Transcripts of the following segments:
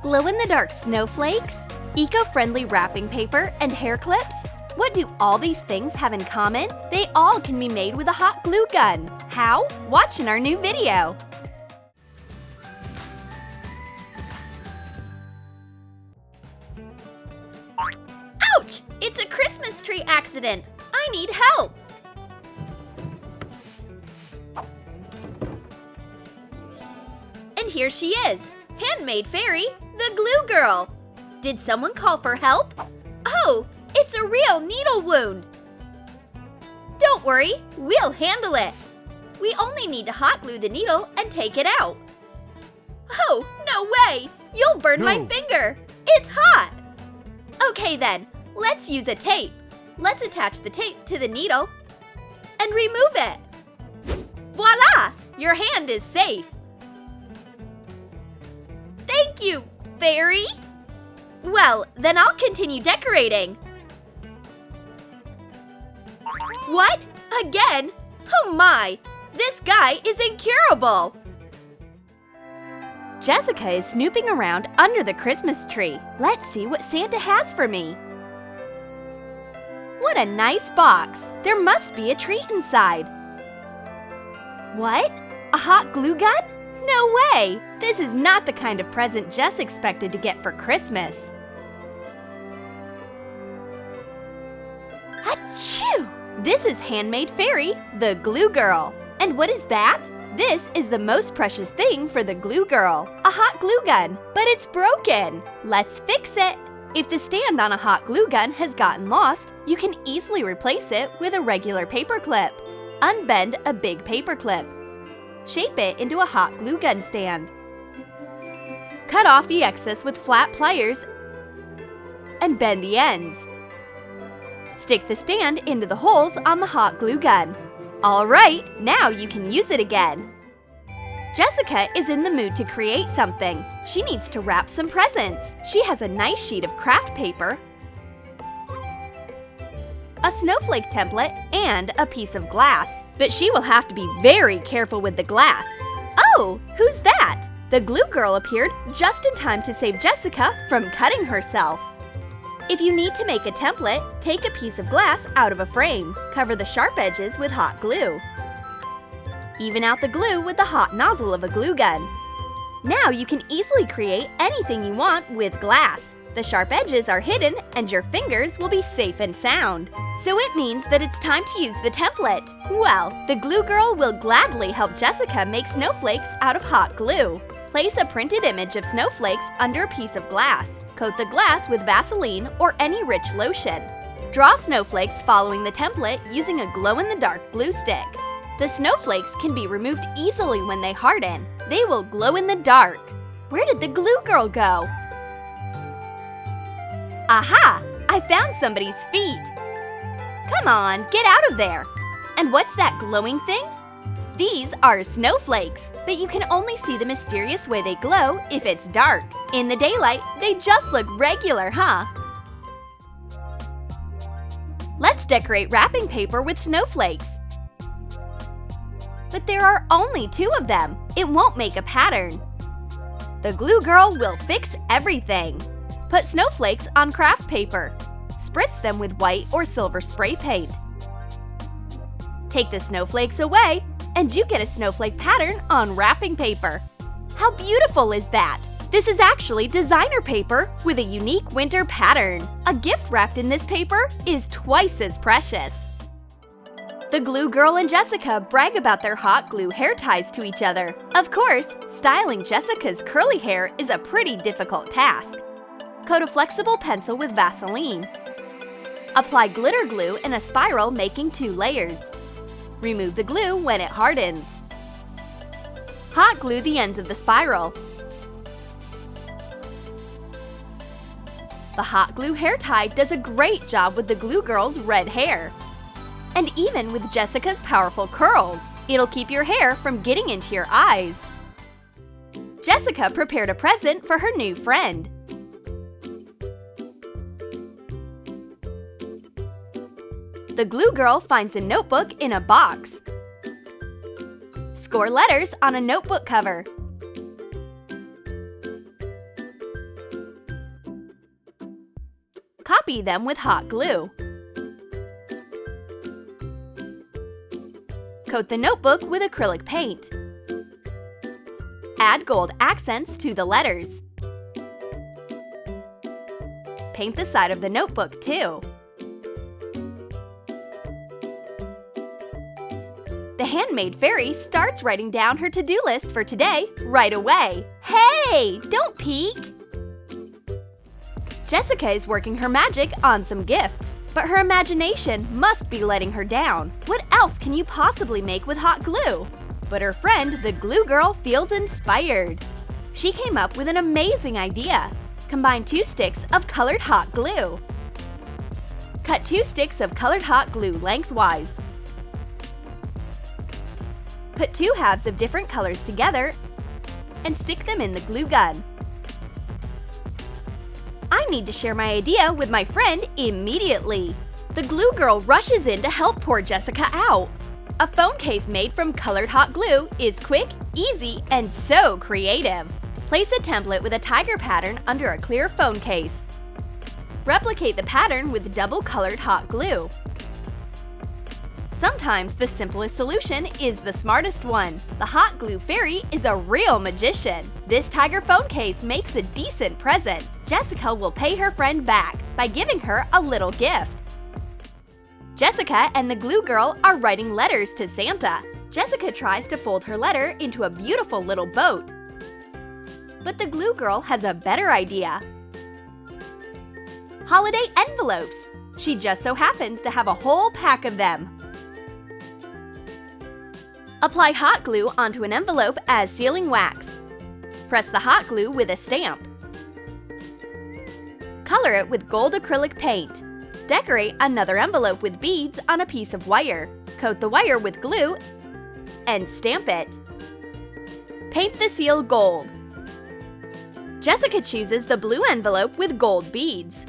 Glow-in-the-dark snowflakes, eco-friendly wrapping paper, and hair clips? What do all these things have in common? They all can be made with a hot glue gun. How? Watch in our new video. Ouch! It's a Christmas tree accident. I need help. And here she is, Handmade Fairy, the glue girl. Did someone call for help? Oh, it's a real needle wound. Don't worry, we'll handle it. We only need to hot glue the needle and take it out. Oh, no way! You'll burn my finger. It's hot. Okay then, let's use a tape. Let's attach the tape to the needle and remove it. Voila! Your hand is safe. Thank you, Fairy. Well, then I'll continue decorating. What? Again? Oh my! This guy is incurable! Jessica is snooping around under the Christmas tree. Let's see what Santa has for me. What a nice box! There must be a treat inside. What? A hot glue gun? No way! This is not the kind of present Jess expected to get for Christmas. Achoo! This is Handmade Fairy, the glue girl. And what is that? This is the most precious thing for the glue girl, a hot glue gun, but it's broken. Let's fix it. If the stand on a hot glue gun has gotten lost, you can easily replace it with a regular paperclip. Unbend a big paperclip. Shape it into a hot glue gun stand. Cut off the excess with flat pliers and bend the ends. Stick the stand into the holes on the hot glue gun. All right, now you can use it again. Jessica is in the mood to create something. She needs to wrap some presents. She has a nice sheet of craft paper, a snowflake template, and a piece of glass. But she will have to be very careful with the glass. Oh, who's that? The glue girl appeared just in time to save Jessica from cutting herself. If you need to make a template, take a piece of glass out of a frame. Cover the sharp edges with hot glue. Even out the glue with the hot nozzle of a glue gun. Now you can easily create anything you want with glass. The sharp edges are hidden and your fingers will be safe and sound. So it means that it's time to use the template. Well, the glue girl will gladly help Jessica make snowflakes out of hot glue. Place a printed image of snowflakes under a piece of glass. Coat the glass with Vaseline or any rich lotion. Draw snowflakes following the template using a glow-in-the-dark glue stick. The snowflakes can be removed easily when they harden. They will glow in the dark. Where did the glue girl go? Aha! I found somebody's feet. Come on, get out of there. And what's that glowing thing? These are snowflakes, but you can only see the mysterious way they glow if it's dark. In the daylight, they just look regular, huh? Let's decorate wrapping paper with snowflakes. But there are only 2 of them. It won't make a pattern. The glue girl will fix everything. Put snowflakes on craft paper. Spritz them with white or silver spray paint. Take the snowflakes away, and you get a snowflake pattern on wrapping paper. How beautiful is that? This is actually designer paper with a unique winter pattern. A gift wrapped in this paper is twice as precious. The glue girl and Jessica brag about their hot glue hair ties to each other. Of course, styling Jessica's curly hair is a pretty difficult task. Coat a flexible pencil with Vaseline. Apply glitter glue in a spiral, making 2 layers. Remove the glue when it hardens. Hot glue the ends of the spiral. The hot glue hair tie does a great job with the glue girl's red hair. And even with Jessica's powerful curls, it'll keep your hair from getting into your eyes. Jessica prepared a present for her new friend. The glue girl finds a notebook in a box. Score letters on a notebook cover. Copy them with hot glue. Coat the notebook with acrylic paint. Add gold accents to the letters. Paint the side of the notebook too. The handmade fairy starts writing down her to-do list for today right away. Hey, don't peek! Jessica is working her magic on some gifts, but her imagination must be letting her down. What else can you possibly make with hot glue? But her friend, the glue girl, feels inspired. She came up with an amazing idea. Combine 2 sticks of colored hot glue. Cut 2 sticks of colored hot glue lengthwise. Put 2 halves of different colors together and stick them in the glue gun. I need to share my idea with my friend immediately. The glue girl rushes in to help poor Jessica out. A phone case made from colored hot glue is quick, easy, and so creative. Place a template with a tiger pattern under a clear phone case. Replicate the pattern with double colored hot glue. Sometimes the simplest solution is the smartest one. The hot glue fairy is a real magician. This tiger phone case makes a decent present. Jessica will pay her friend back by giving her a little gift. Jessica and the glue girl are writing letters to Santa. Jessica tries to fold her letter into a beautiful little boat. But the glue girl has a better idea. Holiday envelopes! She just so happens to have a whole pack of them. Apply hot glue onto an envelope as sealing wax. Press the hot glue with a stamp. Color it with gold acrylic paint. Decorate another envelope with beads on a piece of wire. Coat the wire with glue and stamp it. Paint the seal gold. Jessica chooses the blue envelope with gold beads.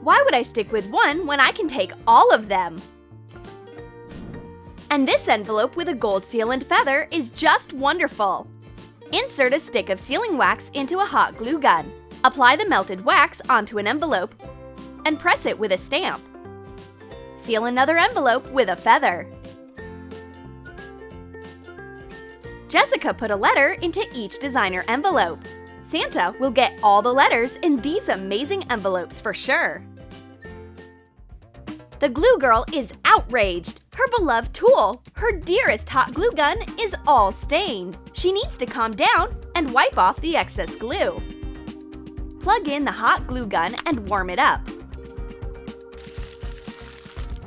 Why would I stick with one when I can take all of them? And this envelope with a gold seal and feather is just wonderful. Insert a stick of sealing wax into a hot glue gun. Apply the melted wax onto an envelope and press it with a stamp. Seal another envelope with a feather. Jessica put a letter into each designer envelope. Santa will get all the letters in these amazing envelopes for sure. The glue girl is outraged. Her beloved tool, her dearest hot glue gun, is all stained. She needs to calm down and wipe off the excess glue. Plug in the hot glue gun and warm it up.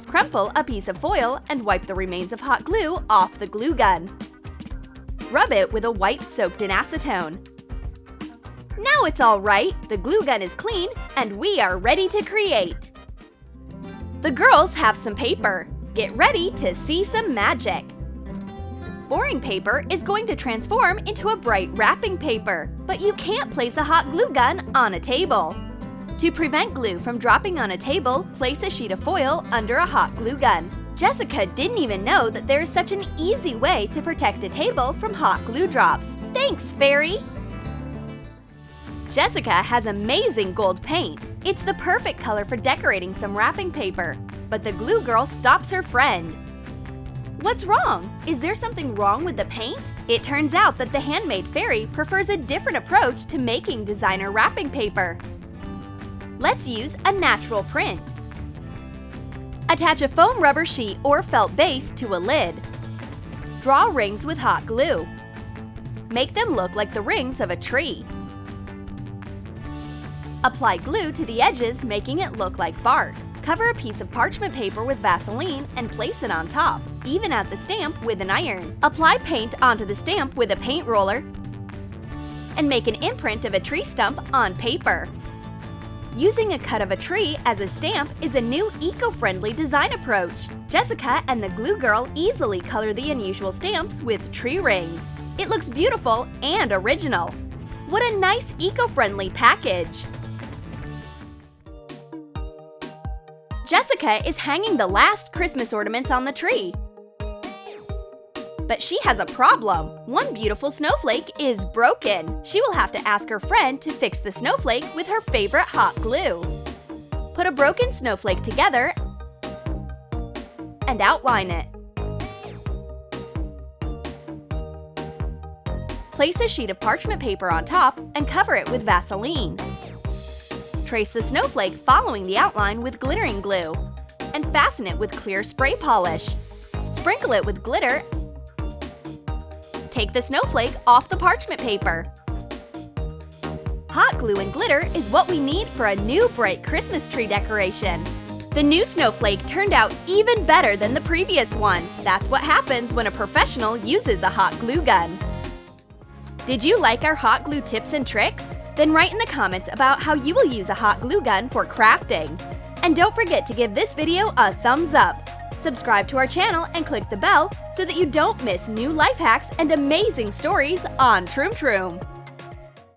Crumple a piece of foil and wipe the remains of hot glue off the glue gun. Rub it with a wipe soaked in acetone. Now it's all right, the glue gun is clean, and we are ready to create. The girls have some paper. Get ready to see some magic. Boring paper is going to transform into a bright wrapping paper, but you can't place a hot glue gun on a table. To prevent glue from dropping on a table, place a sheet of foil under a hot glue gun. Jessica didn't even know that there is such an easy way to protect a table from hot glue drops. Thanks, fairy! Jessica has amazing gold paint. It's the perfect color for decorating some wrapping paper. But the glue girl stops her friend. What's wrong? Is there something wrong with the paint? It turns out that the handmade fairy prefers a different approach to making designer wrapping paper. Let's use a natural print. Attach a foam rubber sheet or felt base to a lid. Draw rings with hot glue. Make them look like the rings of a tree. Apply glue to the edges, making it look like bark. Cover a piece of parchment paper with Vaseline and place it on top. Even out the stamp with an iron. Apply paint onto the stamp with a paint roller and make an imprint of a tree stump on paper. Using a cut of a tree as a stamp is a new eco-friendly design approach. Jessica and the glue girl easily color the unusual stamps with tree rings. It looks beautiful and original. What a nice eco-friendly package! Jessica is hanging the last Christmas ornaments on the tree. But she has a problem. One beautiful snowflake is broken. She will have to ask her friend to fix the snowflake with her favorite hot glue. Put a broken snowflake together and outline it. Place a sheet of parchment paper on top and cover it with Vaseline. Trace the snowflake following the outline with glittering glue and fasten it with clear spray polish. Sprinkle it with glitter. Take the snowflake off the parchment paper. Hot glue and glitter is what we need for a new bright Christmas tree decoration. The new snowflake turned out even better than the previous one. That's what happens when a professional uses a hot glue gun. Did you like our hot glue tips and tricks? Then write in the comments about how you will use a hot glue gun for crafting. And don't forget to give this video a thumbs up. Subscribe to our channel and click the bell so that you don't miss new life hacks and amazing stories on Troom.